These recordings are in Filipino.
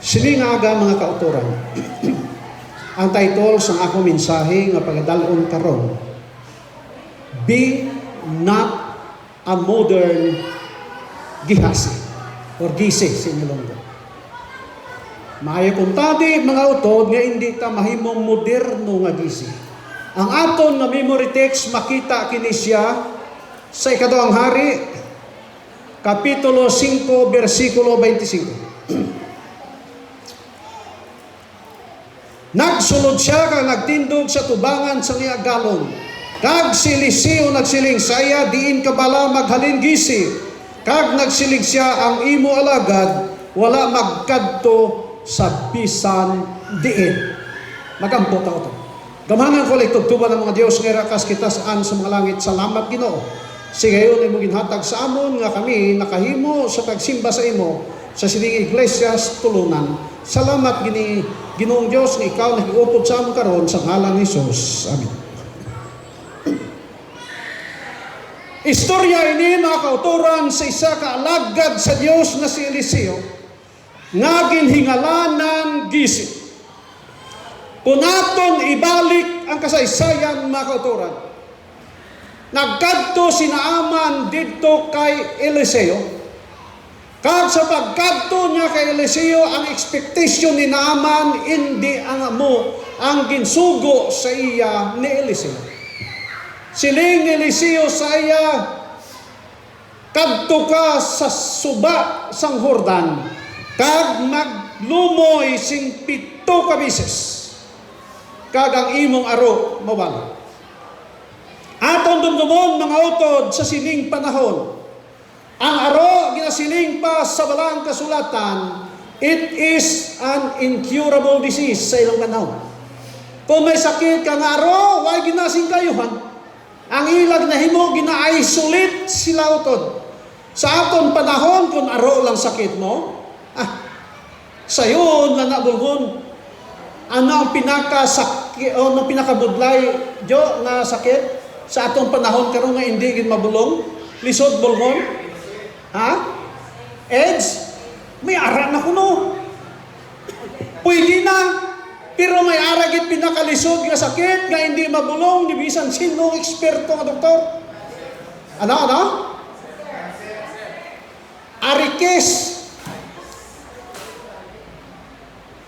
Sini nga aga mga kautoran. Ang title sa akong mensahe nga pagadalon karon, Be not a modern gihasi or gisi sa Ilonggo. Maayo kung tadi mga utod nga hindi ta mahimong moderno nga gisi. Ang aton nga memory text makita kini siya sa ikaduhang hari, Kapitulo 5, versikulo 25. Nagsulod siya kag nagtindog sa tubangan sa niya galon. Kag si Eliseo nagsiling saya diin kabala maghalin gisi. Kag nagsiling siya ang imo alagad wala magkadto sa bisan diin. Magampo ta to. Gamanan ko tugtuban ng mga Dios nga rakas kita saan sa mga langit. Salamat Ginoo. Sigayon imo ginhatag sa amon nga kami nakahimo sa pagsimba sa imo sa sining iglesias tulunan. Salamat Ginoong Dios nga ikaw nagiupod sa amon karon sa ngalan ni Jesus. Amen. Istorya ini mga kautoran sa isa ka alagad sa Dios na si Eliseo nga ginhingalanan gisi. Kung aton ibalik ang kasaysayan mga kautoran, nagkadto si Naaman dito kay Eliseo. Kag sa pagkadto niya kay Eliseo, ang expectation ni Naaman hindi ang amo ang ginsugo sa iya ni Eliseo. Siling Eliseo sa iya, kadto ka sa suba sang Jordan, kag maglumoy sing 7 ka beses, kag ang imong aro mawala. Atong dumdumon mga utod sa sining panahon, ang aro ginasiling pa sa balang kasulatan, it is an incurable disease sa ilang panahon. Kung may sakit ka nga aro, why ginasing kayuhan? Ang ilag na himo gina-isolate sila utod. Sa aton panahon, kung aro lang sakit mo, sayon na nabulgon, ano ang pinakasakit, o ano pinakabudlay jo na sakit sa atong panahon karon nga hindi gid mabulong, lisod bulgon. AIDS? May ara na kuno. Pwede na. Pero may ara gid pinakalisod nga sakit nga hindi mabulong ni bisan sino eksperto nga doktor. Ano? Arikes.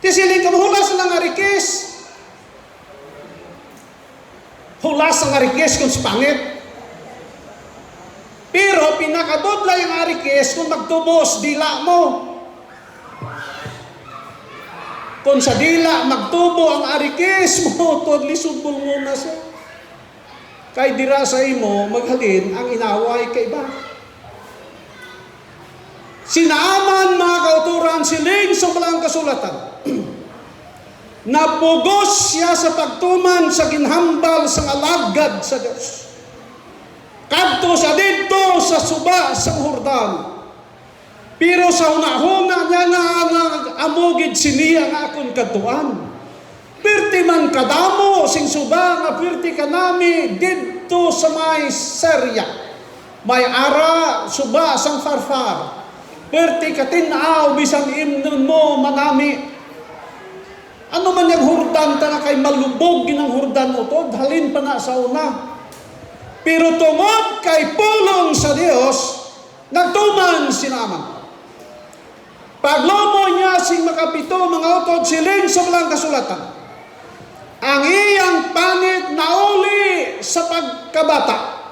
Tisiling ka hulas ng arikes. Hulas ang arikes kung pangit. Pero pinakadodla yung arikes kung magtubos dila mo. Kung sa dila magtubo ang arikes mo, lisod mo na siya. Kay dira sa imo, maghalin ang inaway kay iba. Sinaaman mga kauturan siling sa balang kasulatan. Napugos siya sa pagtuman sa ginhambal sa alagad sa Diyos. Kadto sa dito sa suba sa Jordan. Pero sa una-una niya nga amugid siniya nga akong katuan. Pirti man kadamo sing suba nga pirti kanami dito sa may Syria. May ara suba sang farfar. Pirti katinaw bisan imnon mo manami. Ano man yung Jordan ta na kay malubog ginang Jordan utod halin pa na sa una. Pero tungod kay pulong sa Dios, nagtuman si Naaman. Paglomo niya sing makapito mga utod siling sa balang kasulatan. Ang iyang panit nauli sa pagkabata.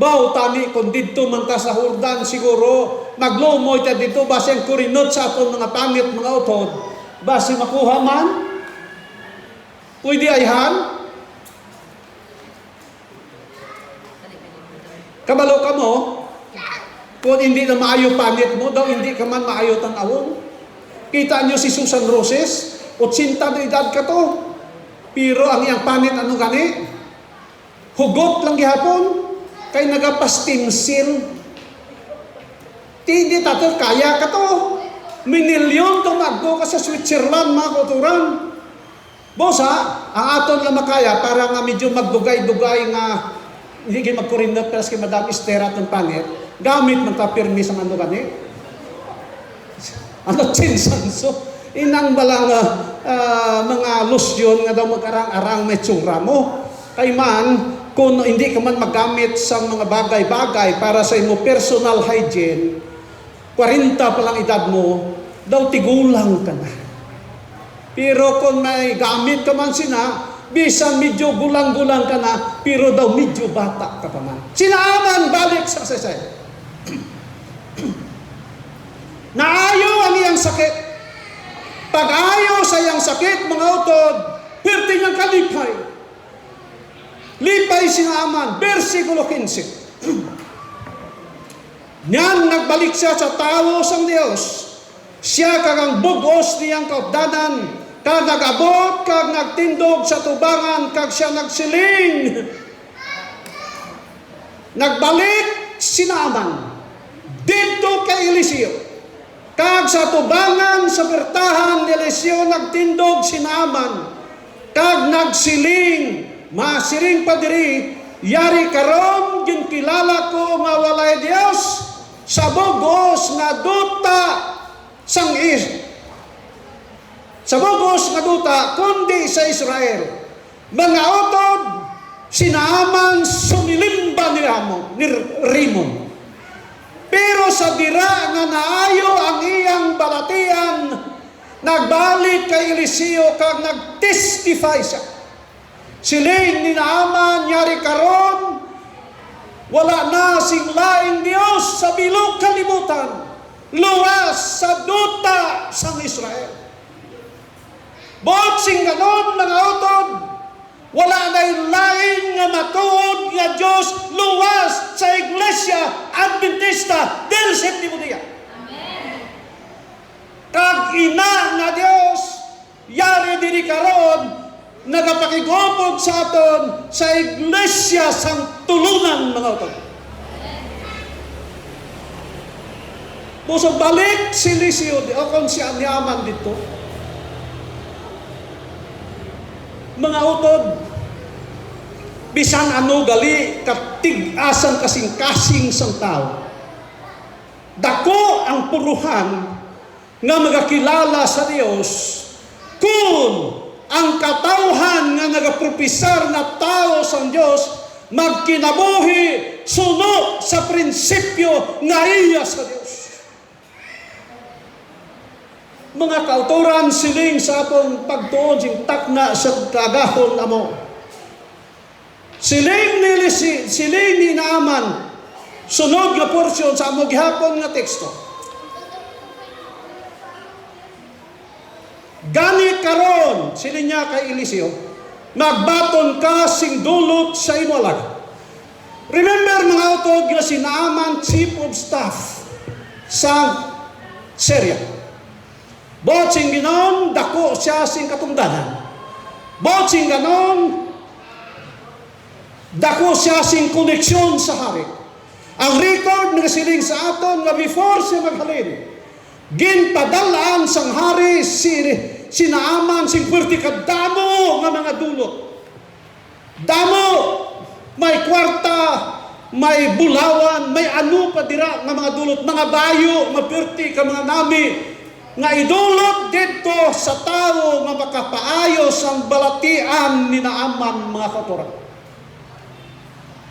Baw tani kung dito man ta sa Jordan siguro maglomo ta dito basi kurinot sa aton mga panit mga utod. Basi makuha man. Pwede ayhan. Kabalo ka mo, kung hindi na maayo panit mo, daw hindi ka man maayo tanawon. Kita nyo si Susan Roses, 80 na edad ka to. Pero ang iyang panit ano gani? Hugot lang gihapon, kay nagapastinsil. Hindi tato, kaya ka to. Minilyon tumagdo ka sa Switzerland, mga kauturan. Bosa, ang aton nga makaya, para nga medyo magdugay-dugay nga hindi kayo magkurinot pero kay Madam Esther at ng pangit, gamit man ta pirmi sa ano gani. Chinsanso. Inang balang mga lusyon nga daw mag-arang-arang may tsura mo. Kay man, kung hindi ka man magamit sa mga bagay-bagay para sa imo personal hygiene, 40 pa lang edad mo, daw tigulang ka na. Pero kung may gamit ka man sina, bisan medyo gulang-gulang ka na, pero daw medyo bata ka pa man. Sinaaman balik sa kasasay. Naayo ang iyang sakit. Pag-ayo sa iyang sakit, mga utod, perti niyang kalipay. Lipay sinaaman, versikulo 15. Niyan nagbalik siya sa tao sang Dios. Siya kagang bugos niyang kaupdanan, kag nagabot, kag nagtindog sa tubangan, kag siya nagsiling. Nagbalik sinaaman dito kay Eliseo. Kag sa tubangan sa bertahan ni Eliseo nagtindog sinaaman, kag nagsiling. Masiring pa diri, yari karon ginkilala ko nga walay Dios sa bugos nga duta sang sa bugos nga duta kundi sa Israel. Mga utod, sinaaman sumilimba ni Rimon. Pero sa dira nga naayo ang iyang balatian, nagbalik kay Eliseo kag nagtestify siya. Siling ni Naaman yari karon, wala na sing laing Dios sa bilog kalibutan, luwas sa duta sang Israel. Bot sing ganon mga utod, wala na laing nga matuod nga Dios luwas sa Iglesia Adventista del Septimo Dia. Amen. Kag ina nga Dios yari diri karon nagapakigopod sa aton sa Iglesia sang tulunan mga utod. Puso balik si Eliseo o kung siya niyaman dito. Mga utod, bisan ano gali katig-asan kasing-kasing sang tao. Dako ang puruhan nga magakilala sa Dios kung ang katauhan nga nagapropisar na tao sa Diyos magkinabuhi sunod sa prinsipyo nga iya sa Diyos. Mga kauturan siling sa atong pagtuon sing takna sa kagahon amo. Siling ni Naaman sunod nga porsyon sa among gihapon nga teksto. Gani karon, sila niya kay Eliseo, magbaton ka sing dulot sa imo alag. Remember mga utod nga si Naaman, chief of staff sa Syria. Bot sing ginon, dako siya sing katungdanan. Bot sing ganon, dako siya sing koneksyon sa hari. Ang record nga siling sa aton nga before siya maghalin, ginpadalaan sang hari si Naaman sing pwerte ka damo nga mga dulot. Damo, may kwarta, may bulawan, may ano pa dira nga mga dulot, mga bayo, mapwerte ka mga nami nga idulot dito sa tao nga makapaayos ang balatian ni Naaman mga kauturan.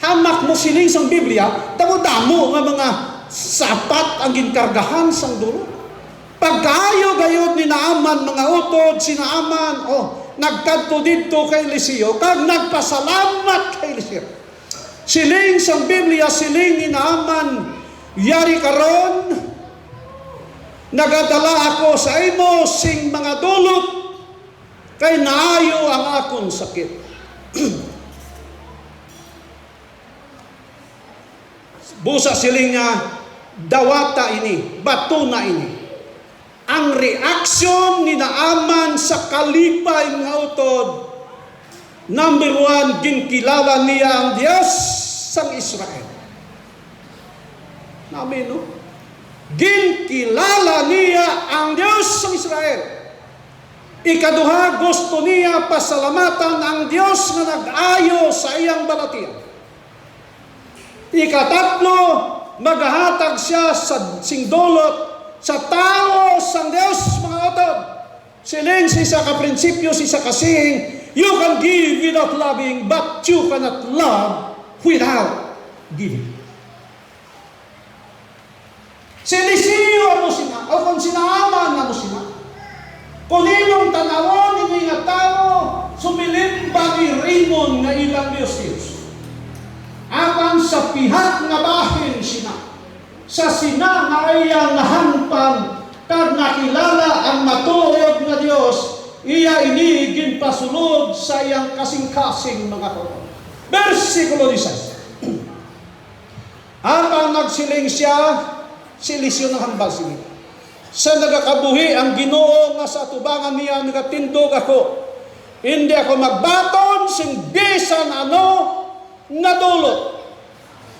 Hamak mo siling sang Biblia, damo-damo nga mga sapat ang ginkargahan sang dulot. Pagkaayo gayod ni Naaman mga utod, si Naaman, nagkadto dito kay Eliseo, kag nagpasalamat kay Eliseo. Siling sang Biblia, siling ni Naaman, yari karon, nagadala ako sa imo sing mga dulot, kay naayo ang akong sakit. Busa siling nga, dawata ini, bato na ini. Ang reaksyon ni Naaman sa kalipay mga utod, number 1, ginkilala niya ang Diyos sang Israel. Namin, no? Ginkilala niya ang Diyos sang Israel. Ikaduha, gusto niya pasalamatan ang Diyos na nag-ayo sa iyang balatian. Ikatatlo, maghahatag siya sa singdolot sa tao sang Dios mga utod. Siling sa ka-prinsipyo, sa kasing, you can give without loving, but you cannot love without giving. Sinisiyo mo sina, o kung sinaaman na mo sina, kung inyong tanawon, inyong nga tao, sumilimba ni Raymond nga ilang Diyos. Apan sa pihak nga bahin sina, sa sinangayang nahanpan, kag nakilala ang matuod nga Dios, iya ini ginpasulod sa iyang kasing-kasing mga kauban. Versikulo 16. Apan nagsiling siya, silisyon ng hambal sige. Sa nagakabuhi ang Ginoo nga sa atubangan niya nagatindog ako. Hindi ako magbaton sing bisan ano nga dulot.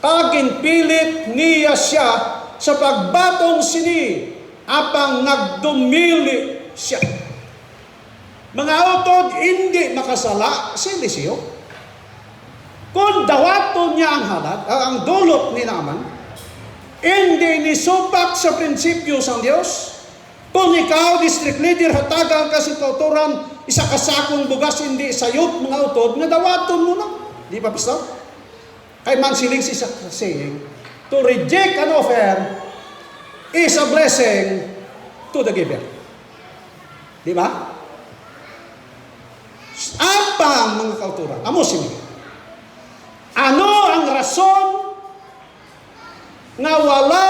Kagin pilit niya siya sa pagbatong sini apang nagdumili siya. Mga utod, hindi makasala si Eliseo. Kung dawaton niya ang halad, ang dulot ni Naaman, hindi nisupak sa prinsipyo sa Diyos. Kung ikaw, district leader, hatagang kasi kauturan, isa kasakong bugas, hindi sayot, mga utod, nga dawaton mo na. Di ba, Pastor? Kay man siling si saying, to reject an offer is a blessing to the giver. Di ba? Apang mga kauturan, amo sini. Ano ang rason nga wala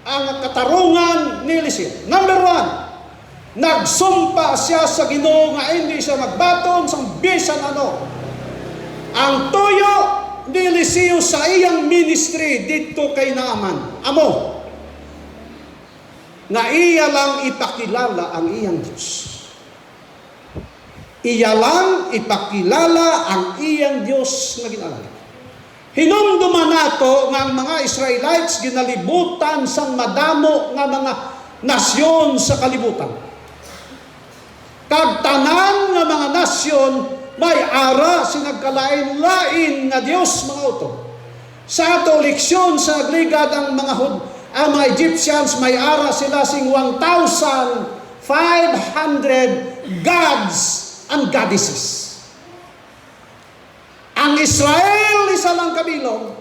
ang katarungan ni Eliseo? Number 1, nagsumpa siya sa Ginoo nga hindi siya magbaton sa bisan ano. Ang tuyo ni Eliseo sa iyang ministry dito kay Naaman, amo, na iya lang ipakilala ang iyang Diyos. Iya lang ipakilala ang iyang Diyos na ginalala. Hinumduman nato nga ang mga Israelites ginalibutan sang madamo nga mga nasyon sa kalibutan. Kag tanan nga mga nasyon may ara sinagkalain-lain nga Dios mga uto. Sa ato leksyon sa agligad ang mga Egyptians may ara sila sing 1,500 gods and goddesses. Ang Israel isa lang kabilog.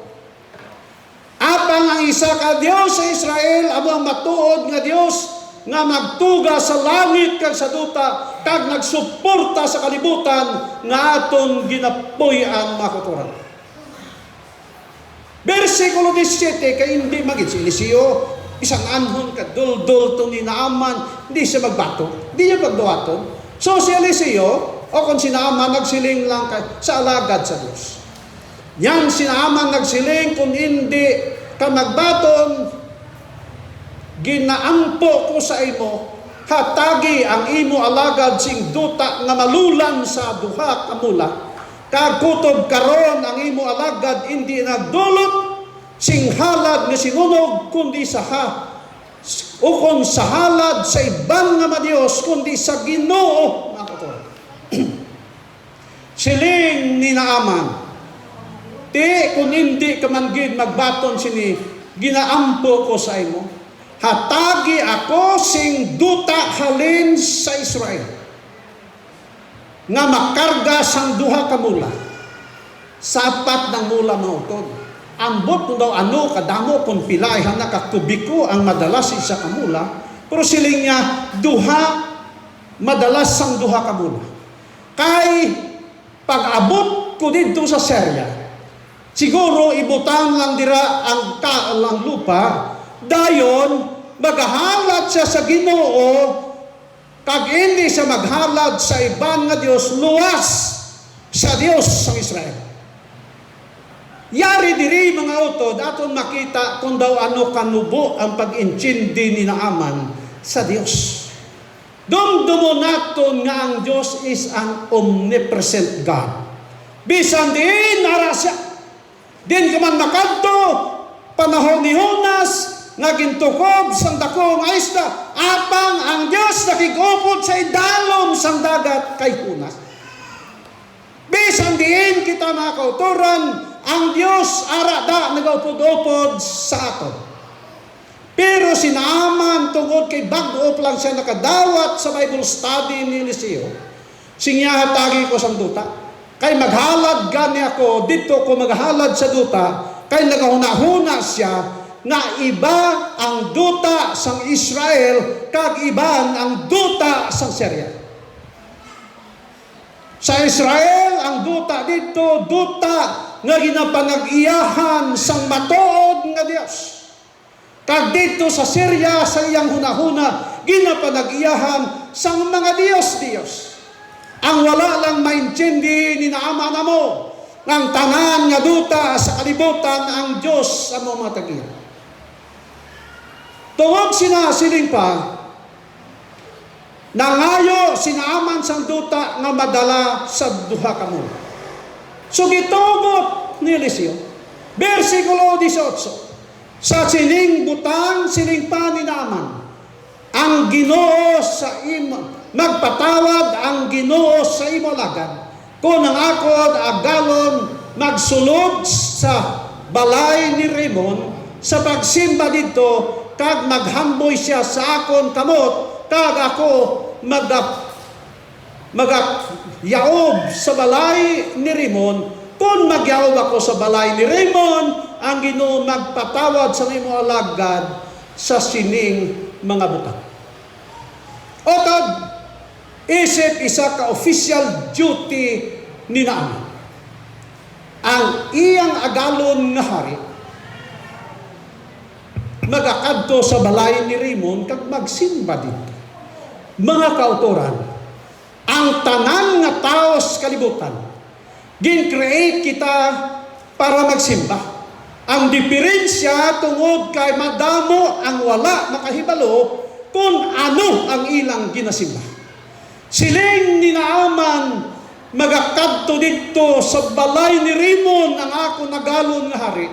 Apang ang isa ka Dios sa Israel amo ang matuod nga Dios nga magtuga sa langit kag sa duta kag nagsuporta sa kalibutan nga aton ginapuy-an mga kauturan. Versikulo 17 kay hindi magid si Eliseo isang anhon kadul-dul to ni Naaman, hindi siya magbato, hindi niya pagduwaton. So si Eliseo o kung si Naaman nagsiling lang sa alagad sa Diyos. Yan si Naaman nagsiling kung hindi ka magbaton, ginaampo ko sa imo, hatagi ang imo alagad sing duta nga malulan sa duha ka mula. Kagutob karon ang imo alagad hindi nagdulot sing halad nga sinunog kundi sa ukon sa halad sa ibang nga Dios kundi sa Ginoo. Siling ni Naaman, ti kung hindi ka man gid magbaton sini, ginaampo ko sa imo. Hatagi ako sing duta halin sa Israel nga makarga sang duha ka mula. Sapat ng mula mautod. Ambot kung daw ano kadamo kung pilaihan na kakubiko ang madalas isa ka mula. Pero siling niya duha madalas sang duha ka mula. Kay pag-abot ko dito sa Syria, siguro ibutang lang dira ang kaalang lupa, dayon maghahalad siya sa Ginoo, kag hindi siya maghalad sa ibang nga Dios, luwas sa Dios sa Israel. Yari diri mga utod, aton makita kung daw ano kanubo ang pag-intindi ni Naaman sa Dios. Dumdumo naton nga ang Dios is an omnipresent God. Bisan din ara siya. Din ka man makadto panahon ni Jonas nga gintukob sang dako nga isda, apang ang Dios nakigupod sa idalom sang dagat kay Jonas. Bisan diin kita mga kauturan, ang Dios ara da nagaupod-upod sa aton. Pero sinaaman tungod kay bag-o lang siya nakadawat sa Bible study ni Eliseo. Singya hatagi ko sang duta. Kay maghalad gani ako, dito ko maghalad sa duta, kay nagahuna-huna siya na iba ang duta sang Israel, kag iban ang duta sang Syria. Sa Israel, ang duta dito, duta nga ginapanag-iyahan sang matuod nga Dios. Kag dito sa Syria, sa iyang hunahuna, ginapanag-iyahan sang mga Diyos. Ang wala lang maintindi ni Naaman na mo, ng tanan nga duta sa kalibutan ang Diyos sa mga tagiya. Tungod sinasiling pa, nangayo sinaaman sang duta nga madala sa duha ka mo. So gitugot ni Eliseo, versikulo 18, sa sining butang, sining pa ni Naaman, ang Ginoo sa imo, magpatawad ang Ginoo sa imo lagad, kung ang akod agalon magsulod sa balay ni Rimon, sa pagsimba dito, kag maghamboy siya sa akon kamot, kag ako yaob sa balay ni Rimon. Kung magyaob ako sa balay ni Rimon, ang Ginoo magpatawad sa imo alagad sa sining mga butang. Otod, isip isa ka official duty ni Naaman. Ang iyang agalon nga hari, magakadto sa balay ni Rimon kag magsimba dito. Mga kautoran, ang tanan nga tao sa kalibutan, gin-create kita para magsimba. Ang diferensya tungod kay madamo ang wala makahibalo kung ano ang ilang ginasimba. Siling ni Naaman, magakadto dito sa balay ni Rimon ang ako nagalon nga hari.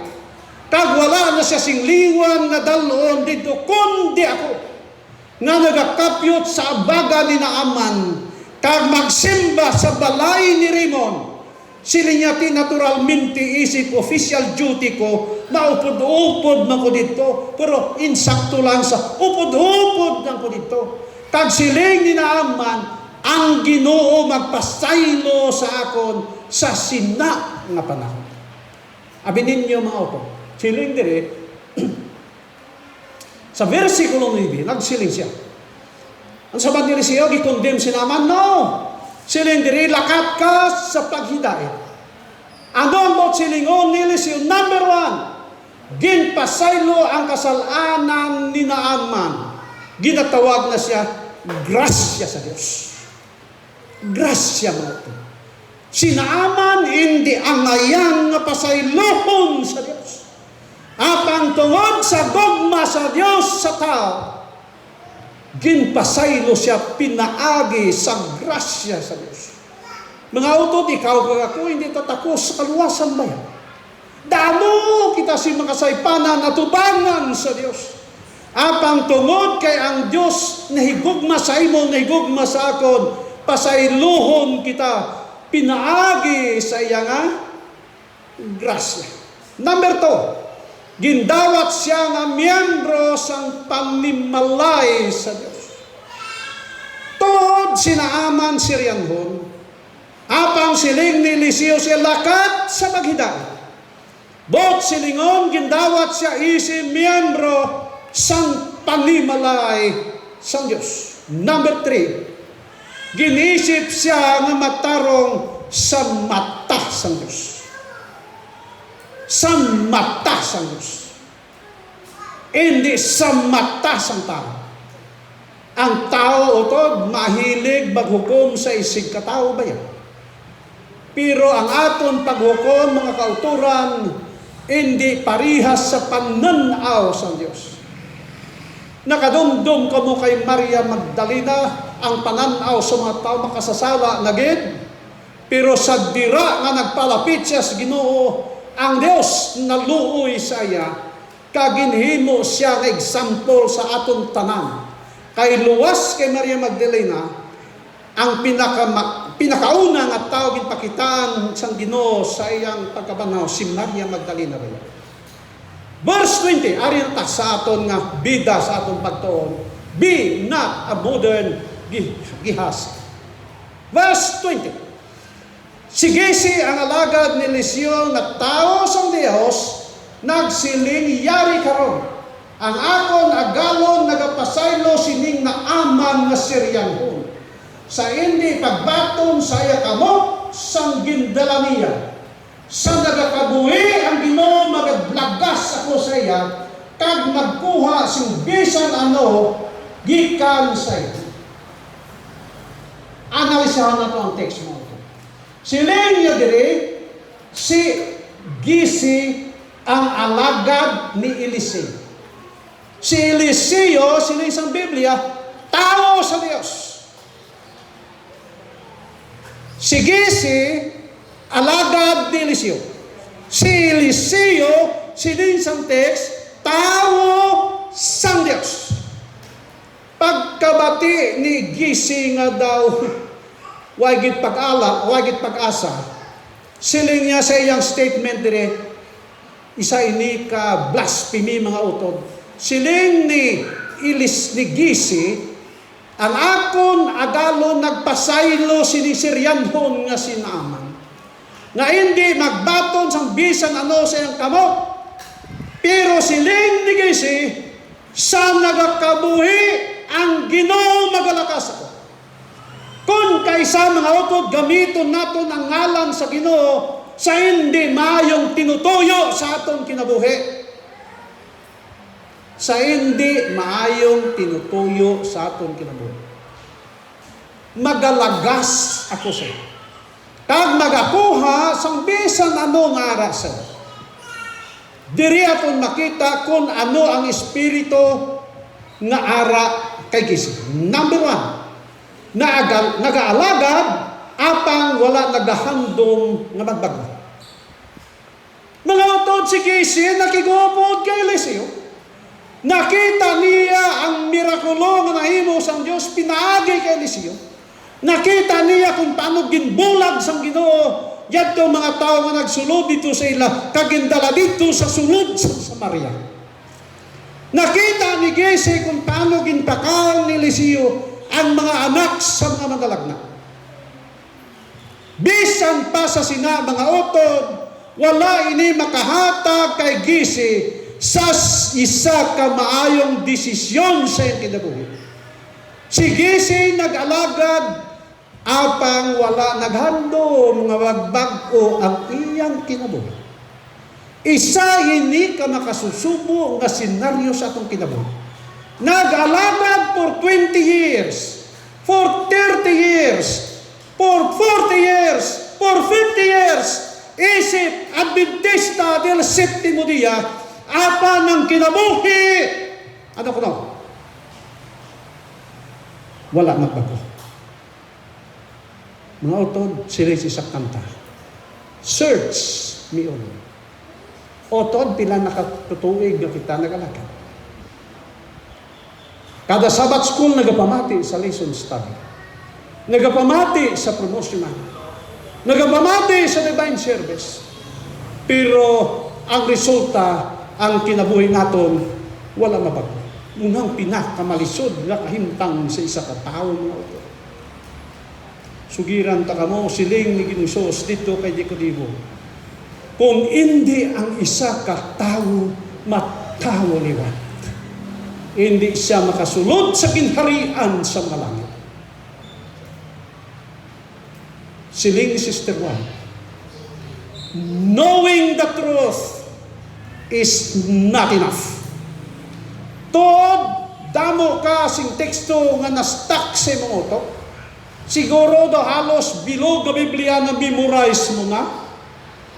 Kag wala na siya singliwan nga dalon dito, kundi ako nga nagakapyot sa abaga ni Naaman, kag magsimba sa balay ni Rimon. Siling niya naturalmente isip official duty ko, maupod-upod na ko dito, pero insakto lang sa upod-upod na ko dito. Kag siling ni Naaman, ang Ginoo magpasaylo sa akon sa sina nga panahon. Abi ninyo mga auto, siling dire, sa versikulo 9, nagsiling siya. Ang sabat ni Eliseo, gikondem si Naaman, no! Siling dire, lakat ka sa paghidait. Ano ang bot silingon ni Eliseo? Number 1, ginpasaylo ang kasalanan ni Naaman. Ginatawag na siya, grasya sa Diyos. Grasya mo ito. Si Naaman, hindi angayang nga pasaylohon sa Diyos. Apang tungod sa dogma sa Diyos sa tao, ginpasaylo siya, pinaagi sa grasya sa Diyos. Mga utot, ikaw kag ako, hindi tatakos sa kaluwasan ba yan? Damo kita si makasaypanan at tubangan sa Diyos. Apang tungod kay ang Diyos nahigugma sa imo, nahigugma sa akon, pasaylohon kita, pinaagi sa iya nga grasya. Number 2, gindawat siya nga miyembro sang pamimalay sa Diyos. Tod sinaaman si Rianhon, apang siling ni Eliseo siya lakat sa paghidait. Bot silingon, gindawat siya isi miyembro sang pamimalay sa Diyos. Number 3, ginisip siya nga matarong sa mata sa Diyos. Sa mata sa Diyos. Hindi sa mata sa tao. Ang tao utod mahilig maghukom sa isig katao ba yan? Pero ang aton paghukom, mga kauturan, hindi parihas sa pananaw sa Diyos. Nakadumdum ka mo kay Maria Magdalena, ang pananaw sa mga tao makasasala na gid. Pero sa dira nga nagpalapit siya sa Ginoo, ang Dios naluoy sa iya, kaginhimo siya nga example sa aton tanan. Kay luwas kay Maria Magdalena, ang pinakauna nga tao ginpakitaan sang Ginoo sa iyang pagkabanaw, si Maria Magdalena rin. Verse 20, ari na ta sa aton nga bida sa aton pagtuon. Be not a modern gihas. Verse 20. Sige si ang alagad ni Eliseo nga tao sa Dios nagsiling yari karon. Ang akon agalon nagapasaylo sining na aman nga Siryanhon. Sa hindi pagbaton sa iya kamot sang gindala niya. Sa nagakabuhi ang Ginoo magablagas ako sa iya kag magkuha sing bisan ano gikan sa iya. Analisahan na to ang text mo. Siling niya diri si Gisi ang alagad ni Eliseo. Si Eliseo, siling sa Biblia, tao sa Dios. Si Gisi, alagad ni Eliseo. Si Eliseo, siling sa text, tao sa Dios. Pagkabati ni Gisi nga daw, wagit pag-asa, siling niya sa iyang statement dire, isa ini ka blasphemy mga utod. Siling ni Gisi, ang akon agalon nagpasaylo sini Siryanhon nga sinaman. Nga hindi magbaton sang bisan ano sa iyang kamot. Pero siling ni Gisi, sa nagakabuhi ang Ginoo magalakas ako. Kung kaysa mga utod gamiton naton ang ngalan sa Ginoo sa hindi mayong tinutuyo sa aton kinabuhi. Sa hindi maayong tinutuyo sa aton kinabuhi. Magalagas ako sa iyo. Kag magakuha sang bisan ano nga arasa. Diri aton makita kung ano ang espiritu nga ara kay Gisi. Number 1, nagaalagad apang wala nagahandom nga magbago. Mga utod si Gisi nakigupod kay Eliseo. Nakita niya ang mirakulo nga nahimo sang Dios pinaagi kay Eliseo. Nakita niya kung paano ginbulag sang Ginoo yadto mga tao nga nagsulod dito sa ila kagindala dito sa sulod sa Samaria. Nakita ni Gisi kung paano ginpakaon ni Eliseo ang mga anak sa mga mangalagna. Bisan pa sa sina mga utod, wala ini makahatag kay Gisi sa isa ka maayong desisyon sa iyang kinabuhi. Si Gisi nag-alagad apang wala naghandom nga magbago ang iyang kinabuhi. Isa ini ka makasusubo nga senaryo sa atong kinabuhi. Nag-alagad for 20 years, for 30 years, for 40 years, for 50 years. Isip Adventista del Septimo Dia apa ng kinabuhi. Ano ko no? Wala magbago. Mga utod, sila sa kanta. Search me on. Otod, pila nakatutuig na kita nagalakad. Kada Sabbath school, nagapamati sa lesson study. Nagapamati sa promotional. Nagapamati sa divine service. Pero, ang resulta, ang kinabuhi naton, wala mabago. Unang pinakamalisod na kahimtang sa isa ka tao mga utod. Sugiran ta kamo, siling ni Ginusos dito kay Nicodemo. Kung hindi ang isa ka tao matawo liwat, hindi siya makasulod sa kinharian sa mga langit. Siling ni Sister Juan, knowing the truth is not enough. Tod, damo ka sing teksto nga na-stuck sa mga utok. Siguro daw halos bilog ang Biblia na memorize mo na.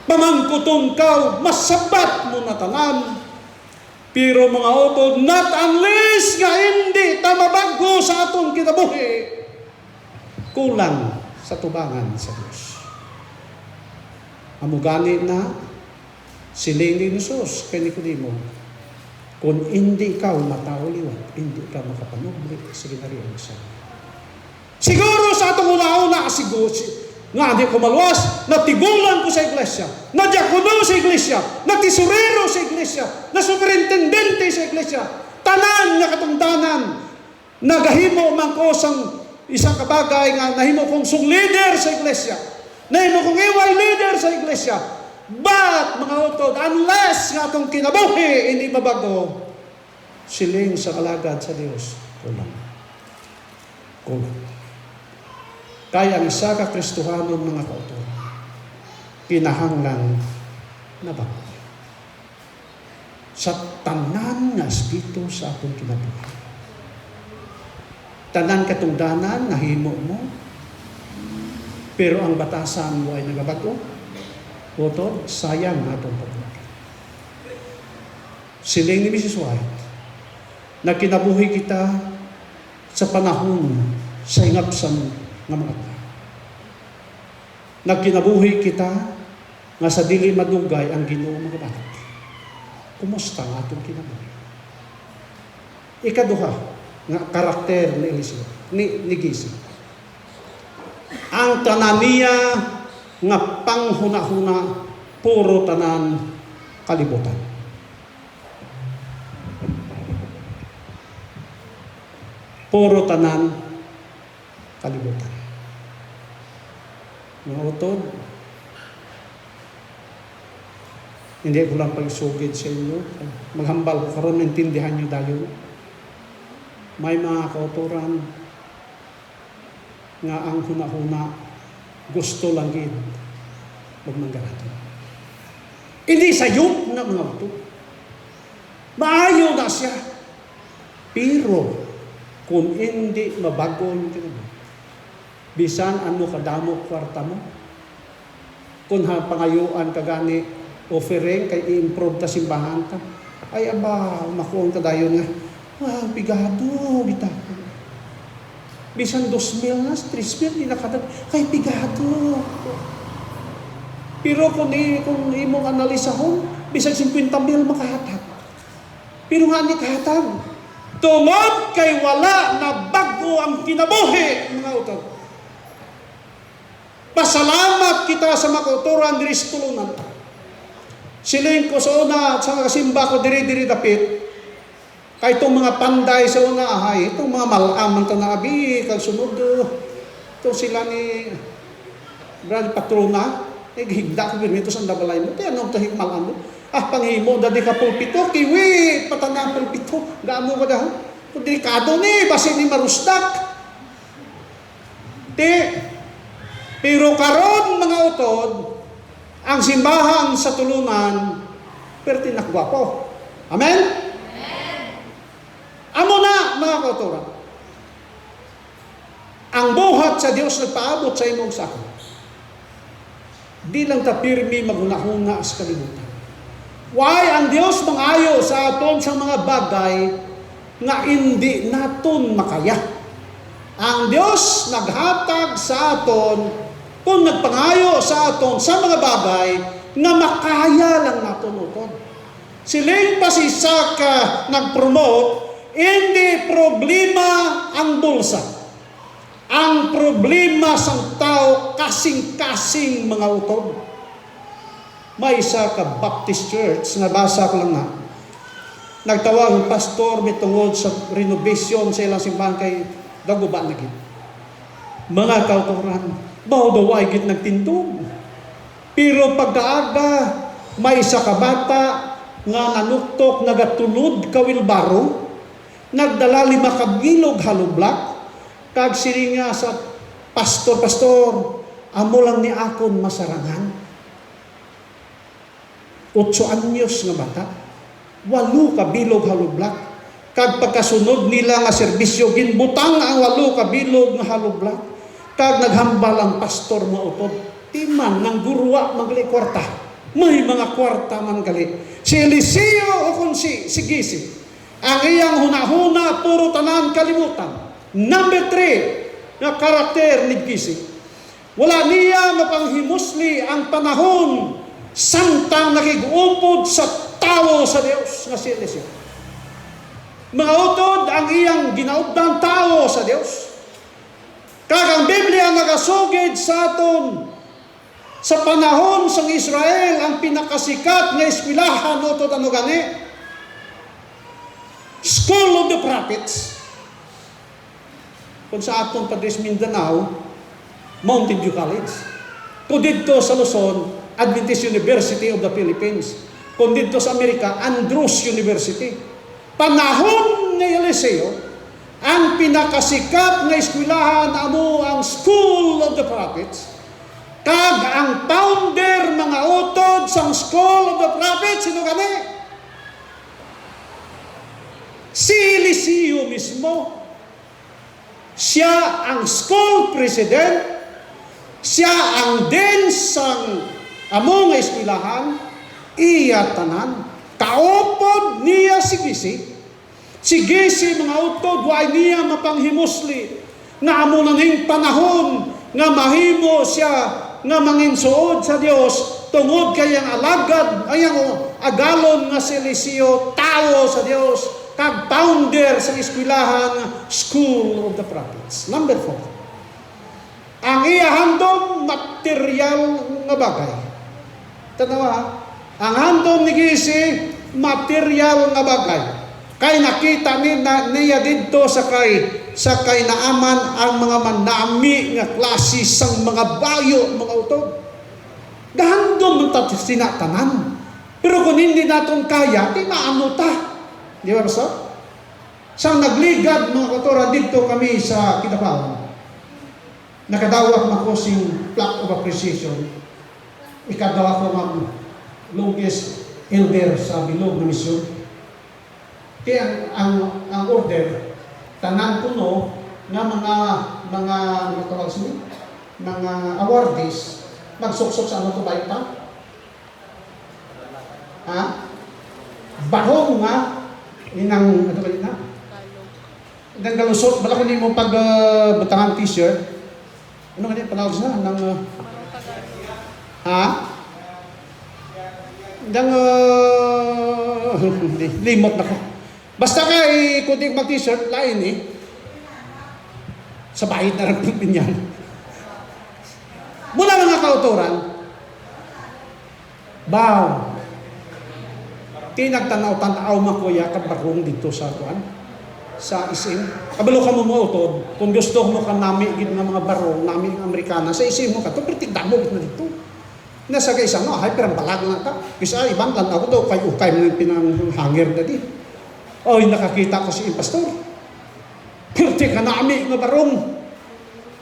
Pamangkuton ka, masabat mo na tanan. Pero mga utod, not unless nga hindi tamabago sa atong kinabuhi, kulang sa tubangan sa Diyos. Amugani na siling ni Jesus kay Nicodemo, kung hindi ikaw matauliwat, hindi ka makapanubli sa ginarian sa siguro sa atong una-una, siguro nga di ko maluwas, natigulan ko sa iglesia. na diakono sa iglesia, na tesorero sa iglesia, na superintendente sa iglesia, tanan nga katungdanan, nagahimo man ko sang isang kabagay nga nahimo kong sung leader sa iglesia, nahimo kong iwal leader sa iglesia. But, mga utod, unless nga itong kinabuhi, hindi mabago, siling sa kalagad sa Diyos, kulang. Kaya ang isa ka Kristohanon, mga kautod, kinahanglan na bago. Sa tanan nga espiritu sa atong kinabuhi. Tanan katungdanan, nahimo mo, pero ang batasan mo ay nagabago, utod, sayang na itong pagbuhay. Siling ni Mrs. White, na kinabuhi kita sa panahon sa ingapsan ng mga tao. Nagkinabuhi kita nga sa dili madugay ang Ginoo mga bata. Kumusta ang atong kinabuhi? Ikaduha nga karakter ni Eliseo, ni Gizi. Ang tanan niya nga panghuna-huna puro tanan kalibutan. Puro tanan kalibutan. Mga utod, hindi ko lang pagsugid sa inyo. Maghambal ko karon, intindihan nyo dayon. May mga kauturan nga ang huna-huna gusto lang gid magmanggarato. Hindi sayop na mga utod. Maayo na siya. Pero kung hindi mabago yung kinabuhi, bisan ano kadamo kwarta mo, kung pangayuan ka gani offering kay i-improve ta simbahan ta, ay aba makuon ka dayon nga wow pigado bita, bisan 2,000 na 3,000 di nakadag kay pigado. Pero kung imong analisahon, bisan 50,000 makahatag, pero nga ni kahatag tungod kay wala na bago ang kinabuhi, mga utod. Pasalamat kita sa makauturan diri sa tulunan. Siling ko sa una, sa kasimba ko diri dapit, kay itong mga panday sa una, ay, itong mga malaman ka na abi, kag sunod, itong sila ni Brad Patrona, higda ko binito sa dabalay mo, kaya anong tahig malan mo? Panghimo, dadi ka pulpito, kiwi, patanang pulpito, gaano ka dahan? Kung delikado ni, basi ni marusdak. Pero karon mga utod, ang simbahan sa tulunan, pertinakgwapo. Amen? Amen? Amo na, mga kauturan. Ang buhat sa Diyos nagpaabot sa imong sako. Di lang ta pirmi magunahuna sa kalibutan. Why ang Diyos mangayo sa aton sa mga bagay nga hindi naton makaya. Ang Diyos naghatag sa aton kung nagpangayo sa aton sa mga bagay nga makaya lang naton uton. Siling pa si Saka nag-promote, hindi problema ang bulsa. Ang problema sa tao kasing-kasing mga uton. May isa ka Baptist Church, nabasa ko lang na, nagtawag ng pastor mitungod sa renovation sa ilang simbahan kay Daguba na gid. Mga kauturan, bao daw ay gid nagtindog. Pero pagkaaga, may isa ka bata nga nanuktok nagatulod kawilbaro, nagdala 5 ka bilog halublak, kag siringa sa pastor, amo lang ni akon masarangan. 8 anyos nga bata, 8 ka bilog halublak, kag pagkasunod nila nga serbisyo, ginbutang ang 8 ka bilog nga halublak, kag naghambal ang pastor nga utod, timan ng gurwa magli kwarta, may mga kwarta man gali. Si Eliseo o kung si Gizi, ang iyang hunahuna, puro tanan kalimutan. Number 3, na karakter ni Gizi, wala niya mapanghimusli ang panahon samtang nakiguupod sa tao sa Dios nga si Eliseo. Mga utod, ang iyang ginaudang tao sa Dios. Kag ang Biblia nagasugid sa aton Sa panahon sang Israel, ang pinakasikat nga eskwelahan o to ano gani? School of the Prophets. Kung sa atong Padres Mindanao, Mountain View College. Kung dito sa Luzon, Adventist University of the Philippines. Kung dito sa Amerika, Andrews University. Panahon ni Eliseo, ang pinakasikat nga eskwelahan amo ang School of the Prophets. Kag ang founder mga utod sang School of the Prophets, sino gani? Si Eliseo mismo. Siya ang school president. Siya ang den sang among eskwelahan. Iya tanan. Kaupod niya si Gisi. Si Gisi mga utod, wa niya mapanghimusli na amo naning panahon nga mahimo siya nga manginsuod sa Dios tungod kayang alagad ayang agalon nga si Eliseo tao sa Dios kag founder sa eskwelahan School of the Prophets. Number 4. Ang iya handom material nga bagay. Tanawa, ang handom ni Gisi material nga bagay. Kay nakita niya dito sa kay naaman ang mga manami nga klase sang mga bayo, mga utod. Gahandom man tayo sinatanan. Pero kung hindi natin kaya, di maano ta. Di ba basta? Sang nagligad mga kautoran dito kami sa Kinabawan. Nakadawak na ko sing plaque of appreciation. Ikadawa ko ng longest elder sa Bilog na misyon. Kaya ang order, tanan kuno nga mga awardees magsuksok sa ano to ba ita? Ha? Bahong nga inang ano ba ita? Nang galusot bala kini mo pag butangan t-shirt. Ano kani panawag sa nang ha? Nang limot na ko. Basta ka kunting mag-t-shirt, lain sa bahid na rin pinyan. Mula mga kauturan, baw, tinagtanaw-tanaw makuya kabarong dito sa kuan, sa isim. Kabalo ka mo utod, kung gusto mo ka nami gid nga mga barong, nami ng Amerikana, sa isim mo ka, ito pritigdamo na dito. Nasa kaisa mo, ay pirang balag na ka. Kisa ibang lang ako daw, kay ukay mo yung pinanghangir na di. Oy, nakakita ko si pastor. Pirti ka nami nga barong.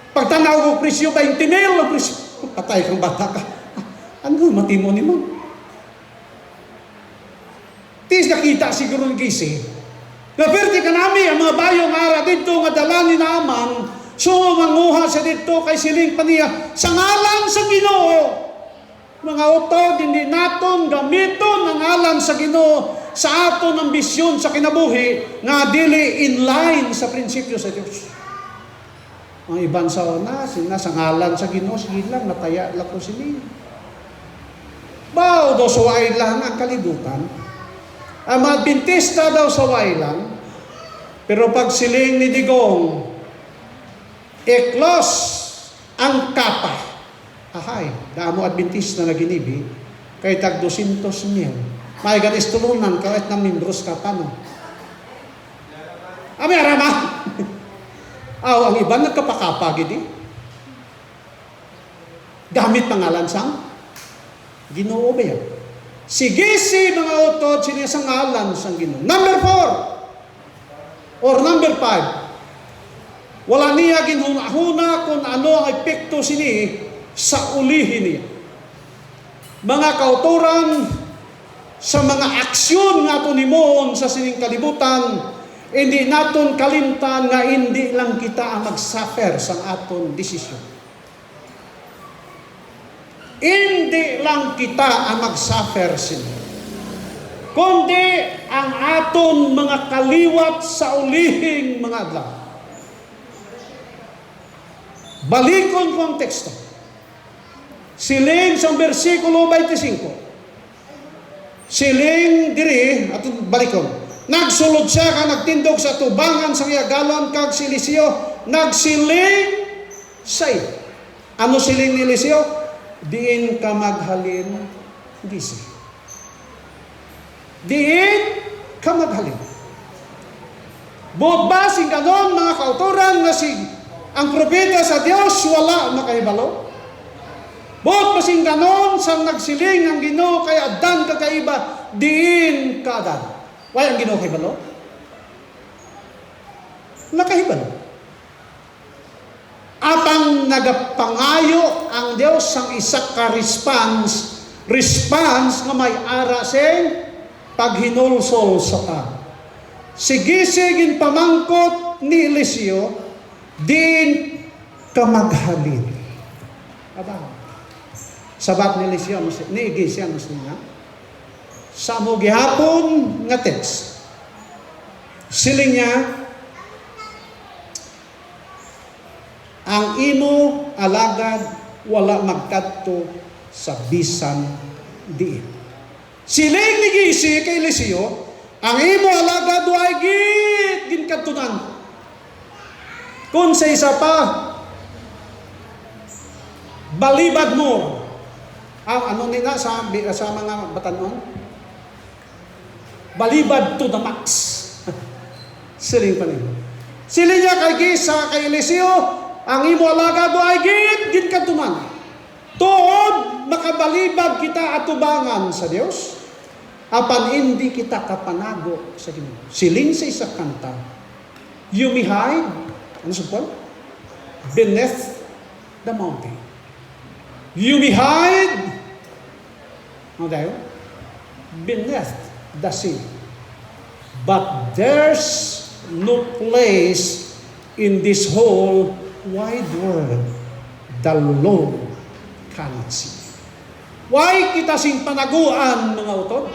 Pagtanaw ko presyo, 20 mil ang presyo. Patay kang bata ka. Ano, matimo ni mo? Tis nakita siguro ng Gisi. Nga pirti ka nami, ang mga bayong ara dito, nga dalani naman, so manguha sa dito kay siling paniya, sa ngalan sa Ginoo. Mga utod, hindi naton gamiton ang ngalan sa Ginoo sa aton ang bisyon sa kinabuhi nga dili in line sa prinsipyo sa Dios. Ang iban sa una, sa ngalan sa Ginoo, sige lang, nataya lang ko sila. Bao daw sa way lang ang kalibutan. Ang mga Adventista daw sa way lang, pero pag siling ni Digong, close ang kapa. Ahay, damo Adventista na ginibi, kay tag 200,000. May ganis tulunan kahit na membros ka pa, no? Ami arama. Ang iba nagkapakapa gidi. Gamit pangalan sang Ginoo ba yan? Sige si mga utod siniya sa ngalan sang Ginoo. Number 4 or number 5. Wala niya ginhuna kung ano ang epekto sini sa ulihin niya. Mga kauturan sa mga aksyon nga ito nimon sa sining kalibutan, hindi naton kalimtan nga hindi lang kita ang mag-suffer sa aton desisyon. Hindi lang kita ang mag-suffer sila. Kundi ang aton mga kaliwat sa ulihing mga adlaw. Balikon ko ang teksto. Siling sa versikulo 25. Siling diri, at balikon. Nagsulod siya ka nagtindog sa tubangan sa galon kag si Eliseo. Nagsiling say. Ano siling ni Eliseo? diin ka maghalin gisi. Diin ka maghalin. Buot ba sing ganon mga kauturan nga ang propeta sa Dios wala makahibalo? Buot ba sing ganon sa nagsiling ang Ginoo kay Adan kakaiba diin ka Adan? Why ang Ginoo kahibalo? Nakahibalo. Apang nagapangayo ang Dios sang isa ka response nga may ara sing paghinulsol sa ta. Sige-sigin pamangkot ni Eliseo, din ka maghalin. Aba, sabat ni Eliseo, ni Iglesia, niya, sa mo gihapon nga text, siling niya, ang imo alagad wala magkadto sa bisan diin. Siling ni Gisi kay Eliseo, ang imo alagad way gid kadtunan. Kung sa isa pa, balibad mo. Ano nila sa mga batanon? Balibad to the max. Siling pa nila. Siling niya kay Gisa kay Eliseo, ang imo alagad ay gid kadtunan. Tuod makabalibad kita atubangan sa Dios. Apan hindi kita kapanago sa Ginoo. Siling sa isa kanta, you may hide, ano sa po? Beneath the mountain. You may hide, ano tayo? Beneath the sea. But there's no place in this whole wide world the Lord cannot see. Why kita sing panaguan mga utod?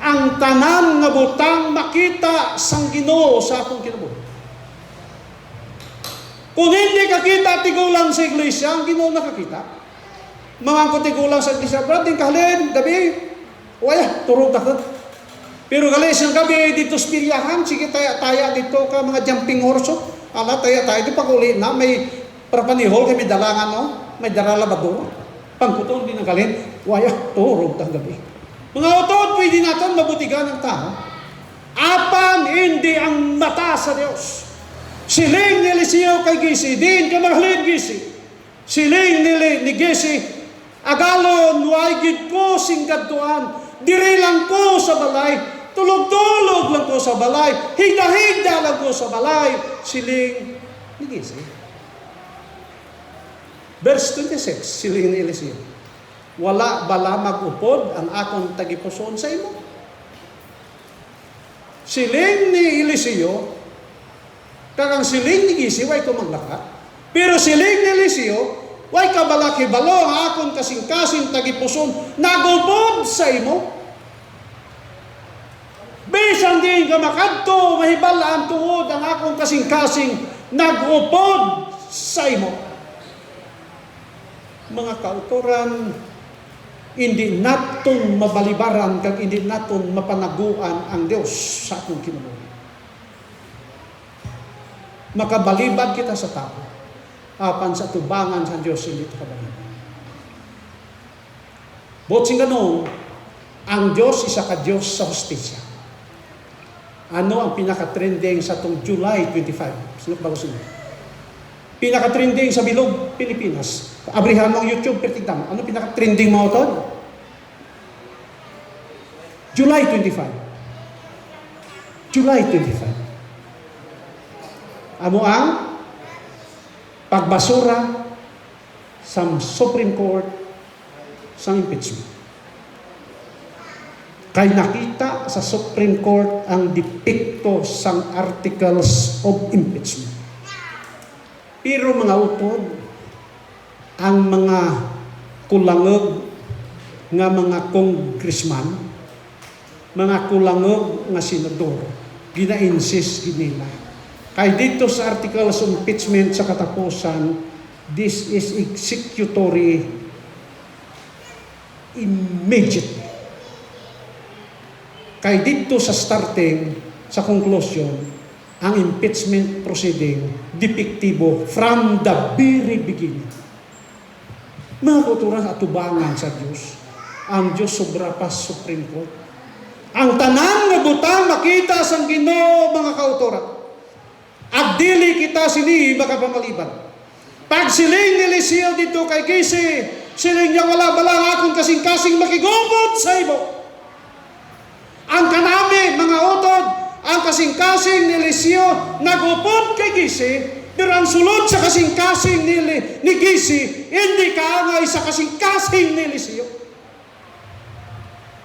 Ang tanan nga butang makita sang Ginoo sa akong kinabuhi. Kung hindi kakita tigulang sa iglesia, ang Ginoo nakakita. Mga ko tigulang sa iglesia, brad, din kahalin, gabi, wala, turog takot. Pero galis yung gabi dito spiryahan, sige taya dito ka mga jumping horse, ala taya di pag-uli na, may prapanihol kami dalangan, no? May daralabador. Pangkuton din ang kalin, wala, turog takot gabi. Mga utod, pwede natin mabutigan ng tao. Apan hindi ang mata sa Diyos. Siling ni Eliseo kay Gisi, din ka maghalin Gisi. Siling ni Gisi, agalon, waigid ko singgadtuan, diri lang ko sa balay, tulog-tulog lang ko sa balay, higda-higda lang ko sa balay. Siling ni Gisi. Verse 26, siling ni Eliseo, wala bala mag-upod ang akong tagipuson sa imo. Siling ni Eliseo, kakang siling ni Gisi, way ko maglakat. Pero siling ni Eliseo, way ka balaki-balo ang akong kasing-kasing tagipuson, nagupod sa imo. Bisan din ka makadto, mahibala ang tuod ang akong kasing-kasing, nagupod sa imo. Mga kauturan, hindi naton mabalibaran kag hindi naton mapanaguan ang Dios sa atong kinabuhi. Makabalibad kita sa tao, apan sa tubangan sa Dios hindi ito kabalibad. Bot sing ganun, ang Dios isa ka Dios sa hustisya. Ano ang pinaka-trending sa itong July 25? Sino bago sino? Pinaka-trending sa Bilog, Pilipinas. Abrihan mo ang YouTube, pertigdam. Ano pinaka-trending mga utod? July 25. July 25. Amo ang pagbasura sa Supreme Court sa impeachment. Kay nakita sa Supreme Court ang depekto sang articles of impeachment. Pero mga utod, ang mga kulangog nga mga congressman, mga kulangog nga senador, gina-insist nila. Kay dito sa articles of impeachment sa katapusan, this is executory immediately. Kay dito sa starting, sa conclusion, ang impeachment proceeding depektibo from the very beginning. Mga kauturan, atubangan sa Diyos. Ang Diyos sobra pa Supreme Court. Ang tanan nga butang makita sang Ginoo, mga kauturan. At dili kita sini makapamaliban. Pag siling ni Eliseo dito kay Gisi, siling niya wala balang akong kasing-kasing makigungkod sa imo. Ang kanami, mga utod, ang kasing-kasing ni Eliseo nagupod kay Gisi, pero ang sulod sa kasing-kasing ni Gisi, hindi kaangay sa kasing-kasing ni Eliseo.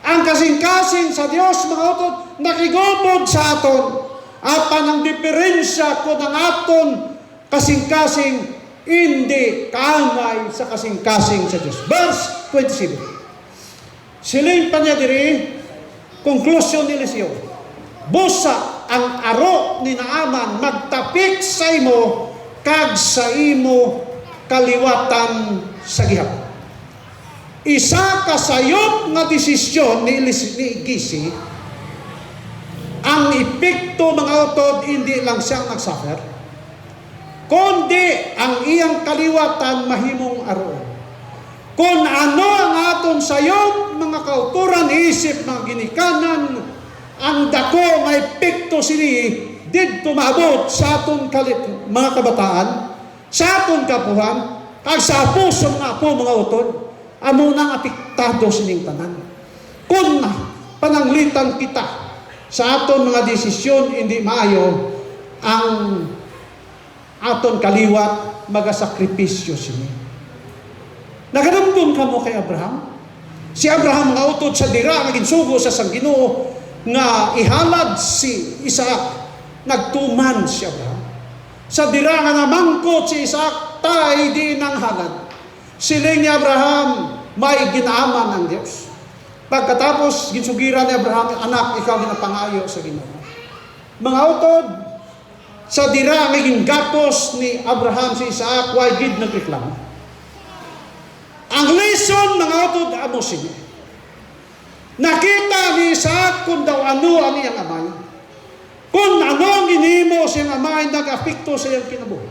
Ang kasing-kasing sa Diyos, mga utod, nakigupod sa aton. At panang diferensya ko ng aton kasing-kasing, hindi kaangay sa kasing-kasing sa Diyos. Verse 27. Siling pa niya diri, conclusion ni Eliseo. Busa ang aro ni Naaman magtapik sa imo, kag sa imo kaliwatan sa gihap. Isa kasayop nga desisyon ni Gisi, ang epekto, mga utod, hindi lang siyang nagsuffer, kundi ang iyang kaliwatan mahimong aron. Kung ano ang aton sayop, mga kauturan, isip, mga ginikanan, ang dako nga epekto sini, didto maabot sa aton mga kabataan, sa aton kapuhan, kag sa apo sa mga apo, mga utod, amo nang apektado sining tanan. Kung pananglitan kita sa aton mga desisyon, hindi maayo ang aton kaliwat, magasakripisyo sini. Nagadamdom ka mo kay Abraham? Si Abraham nga utod sa dira, naging sugo sa sang Ginoo, nga ihalad si Isaac. Nagtuman si Abraham. Sa dira nga namangkot si Isaac, tay di nang halad. Siling ni Abraham, may ginaaman ng Diyos. Pagkatapos, ginsugiran ni Abraham, anak, ikaw ginapangayo sa Ginoo. Mga utod, sa dira naging gapos ni Abraham si Isaac, why gid nagreklamo. Ang lesson, mga utod, amo sige. Nakita ni Isaac kung daw ano ang iyang amay. Kung ano ang ginimo siyang amay, nag-apekto sa iyang kinabuhi.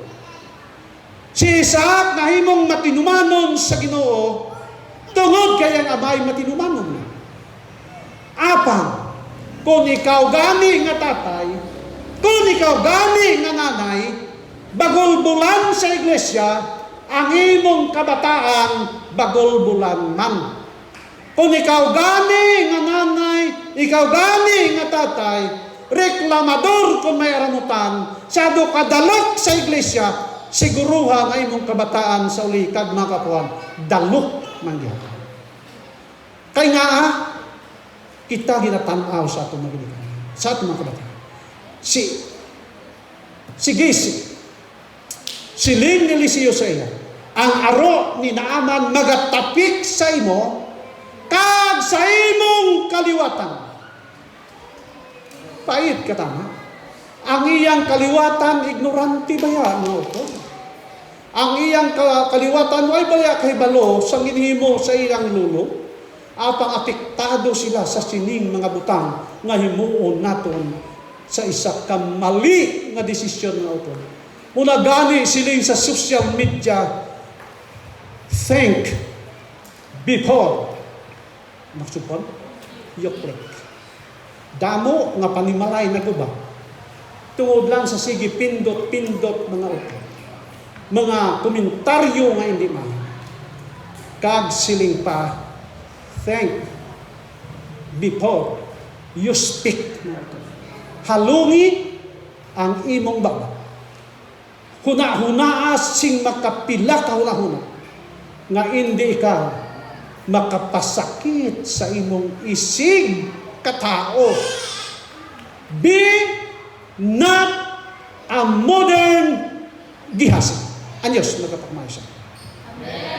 Si Isaac nahimong matinumanon sa Ginoo, tungod kayang amay matinumanon. Apang, kung ikaw gani nga tatay, kung ikaw gani nga nanay, bagulbulan sa iglesia, ang imong kabataan, bagulbulan man. Kung ikaw gani nga nanay, ikaw gani nga tatay, reklamador kung may aramutan, sado kadalok sa iglesia, siguruha nga imong kabataan sa uli, kag mga kapuan, dalok man yan. Kaya nga, kita ginatanaw sa atong mga ginikanan, sa atong mga kabataan. Si Gisi, siling ni Eliseo sa iya, ang aro ni Naaman magatapik sa imo, kag sa imong kaliwatan. Pait ka tama. Ang iyang kaliwatan, ignorante ba yan? No? Ang iyang kaliwatan, way baya kay balo, sa ginhimo sa iyang lulo, apang apektado sila sa sining mga butang, nga himuon naton sa isa kamali nga desisyon nga utod. Muna gani siling sa social media, think before maksupon, you click. Damo nga panimalay na guba. Tungod lang sa sige pindot-pindot mga utod. Mga komentaryo nga hindi man. Kag siling pa, think before you speak mga utod. Halungi ang imong baba. Huna-hunaas sing makapila ka huna-huna. Nga hindi ka makapasakit sa imong isig katao. Be not a modern gihasig. Anyos, nagkapakmay siya. Amen.